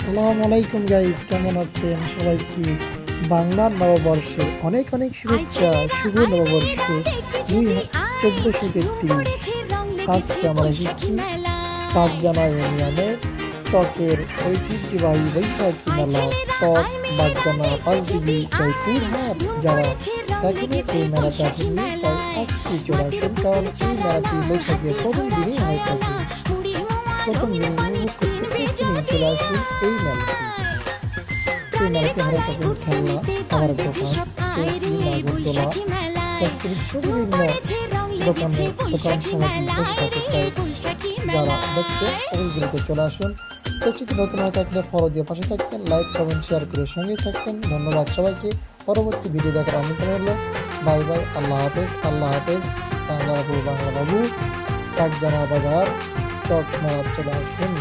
আসসালামু আলাইকুম গাইস, কেমন আছেন সবাই? কি বাংলার নববর্ষে অনেক অনেক শুভেচ্ছা। শুভ নববর্ষ 1433। আজকে আমরা এসেছি বাগজানা ইউনিয়নে টকের ঐতিহ্যবাহী বৈশাখী মেলা টক বাগজানা পাঁচদিঘি জয়পুর হাট। যারা এখনো এই মেলাতে আসেনি তাই আজকে চলে আসুন, কারণ এই মেলাটি বৈশাখের প্রথম দিনই হয়ে থাকে। প্রথম দিন উপভোগ করতে এখানেই চলে আসুন এই মেলাটি। এই মেলাতে হারে থাকেন খেলনা, খাবারের দোকান, পেপসি, নাগরদোলা, বিভিন্ন দোকান সামগ্রী বসে থাকে। যারা দেখতে ওইগুলোতে চলে আসুন। প্রতিটি নতুন হয়ে থাকলে ফলো দিয়ে পাশে থাকবেন, লাইক কমেন্ট শেয়ার করে সঙ্গে থাকবেন। ধন্যবাদ সবাইকে। পরবর্তী ভিডিও দেখার আমন্ত্রণ হলো। বাই বাই, আল্লাহ হাফেজ। আল্লাহ হাফেজ। বাংলা বাবু, বাংলা বাবু, বাগজানা বাজার টক মেলা চলে আসুন।